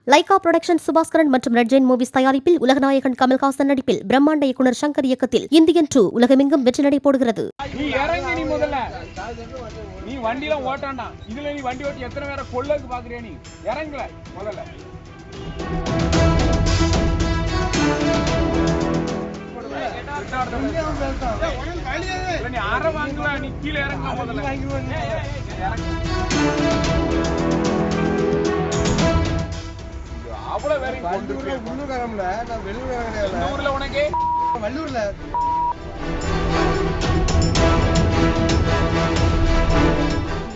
Lyca production Subaskaran மற்றும் red Jain movies தயாரிப்பில் உலகநாயகன் கமல்ஹாசன் நடிப்பில் பிரம்மாண்ட இயக்குனர் சங்கர் இயக்கத்தில் இந்தியன் 2 உலகமெங்கும் வெற்றி நடை போடுகிறது. நீ வண்டில ஓட்டாண்டா இதுல நீ வண்டி ஓட்டி எத்தனை பேரை கொல்லக்கு பாக்குறியா? நீ இறங்கல முதல்ல. நீ அரை வாங்கல, நீ கீழே இறங்க முதல்ல. அவ்வளவு வேற உள்ளூர்காரம்ல, நான் வெளியூர்காரன் கிடையாது. ஊர்ல உனக்கு வள்ளூர்ல.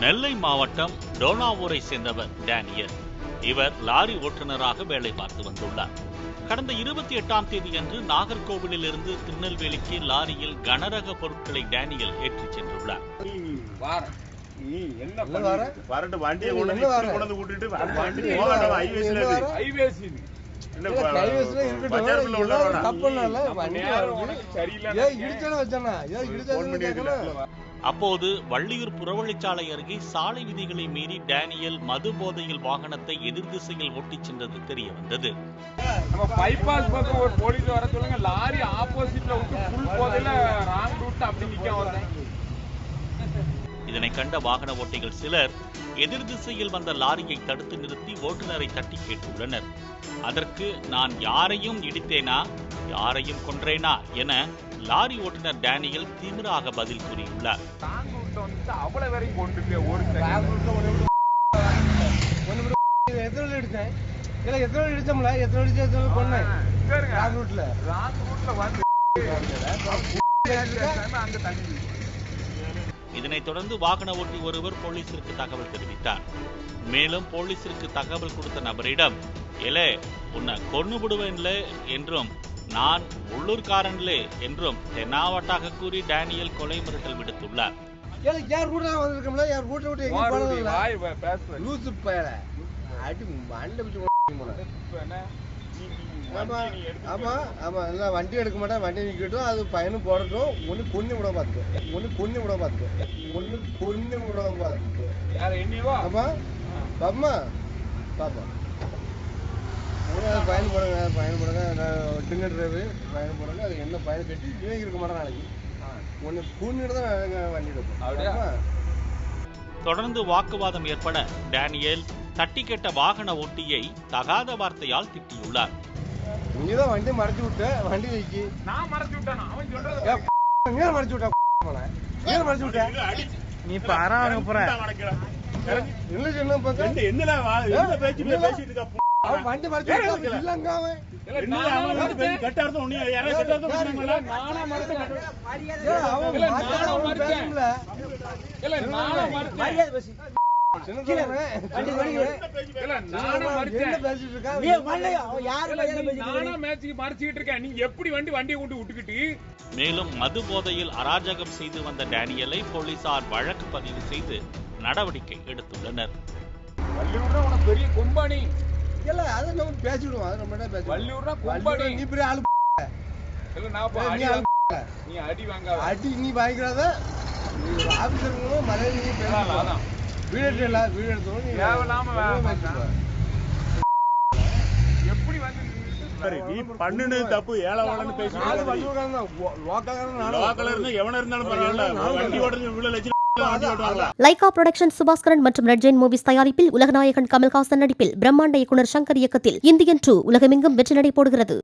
நெல்லை மாவட்டம் டோனாவூரை சேர்ந்தவர் டேனியல். இவர் லாரி ஓட்டுநராக வேலை பார்த்து வந்துள்ளார். கடந்த 28ஆம் தேதி அன்று நாகர்கோவிலில் இருந்து திருநெல்வேலிக்கு லாரியில் கனரக பொருட்களை டேனியல் ஏற்றிச் சென்றுள்ளார். அப்போது வள்ளியூர் புறவழிச்சாலை அருகே சாலை விதிகளை மீறி டேனியல் மது போதையில் வாகனத்தை எதிர் திசையில் ஓட்டிச் சென்றது தெரிய வந்தது. பைபாஸ் பக்கம் ஒரு போலீஸ் வர சொல்லுங்க, லாரி ஆப்போசிட்ல விட்டு ஃபுல் போதையில ராங் ரூட் அப்படி நிக்க. இதனை கண்ட வாகன ஓட்டிகள் சிலர் எதிர் திசையில் வந்த லாரியை தடுத்து நிறுத்தி ஓட்டுநரை தட்டி கேட்டுள்ளனர். அதற்கு நான் யாரையும் இடித்தேனா, யாரையும் கொன்றேனா என லாரி ஓட்டுநர் டேனியல் திமிராக பதில் கூறியுள்ளார். இதனைத் தொடர்ந்து வாகன ஓட்டி ஒருவர் போலீசிற்கு தகவல் தெரிவித்தார். மேலும் போலீசிற்கு தகவல் கொடுத்த நபரிடம், எலே உன்னை கொன்னு விடுவேன்ல என்றும் நான் உள்ளூர்காரன்லே என்றும் தென்னாவட்டாக கூறி டேனியல் கொலை மிரட்டல் விடுத்துள்ளார். வண்டி எடுக்க மாட்டேன், வண்டி நிக்கட்டும், அது பையனும் போடட்டும், ஒண்ணு கொன்னு விட பாத்துக்கோ, ஒண்ணு கொன்னு விட பாத்துக்கோ, ஒண்ணு கொன்னு விட பாத்துக்கோ. ஆமா பாப்பா பாப்பா பயன் போடுங்க, பயன் போடுங்க, டின்னர் டிரைவர் பயன் போடுங்க. அது என்ன பயன் கட்டி இவங்க இருக்க மாட்டேன், நாளைக்கு ஒண்ணு கொன்னுட்டு தான் வண்டி எடுப்போம். தொடர்ந்து வாக்குவாதம் ஏற்பட டேனியல் தட்டி கேட்ட வாகன ஓட்டியை தகாத வார்த்தையால் திட்டியுள்ளார். நீதான் வண்டி மறைச்சு விட்ட, வண்டி வைக்கி நான் மறைச்சு விட்டேன், அவன் சொல்றது மறைச்சு விட்டா மறைச்சு விட்ட நீ பாராங்க போற என்ன சொன்ன பாக்க என்ன பேசிட்டு இருக்க. வண்டி மறைச்சு இல்லங்க, அவன் கட்டார்த்தம் ஒண்ணு யாரோ கட்டார்த்தம் நானா மறைச்சேன். இல்ல நானா மறைச்சேன். மேலும் மது போதையில் அராஜகம் செய்து வந்த டேனியலை போலீசார் வழக்கு பதிவு செய்து நடவடிக்கை எடுத்துள்ளனர். பெரிய கும்பானி பேசிடுவோம், நீ அடி வாங்க, அடி நீ வாங்கிக்கிறத ஆபீசர்களும் மலையில பேசலாம். நீ பண்ணுனது தப்பு, ஏழவாளன்னு பேசுறது. லைகா புரொடக்ஷன் சுபாஸ்கரன் மற்றும் ரெட் ஜெயின் மூவிஸ் தயாரிப்பில் உலகநாயகன் கமல்ஹாசன் நடிப்பில் பிரம்மாண்ட இயக்குனர் சங்கர் இயக்கத்தில் இந்தியன் 2 உலகமெங்கும் வெற்றி நடை போடுகிறது.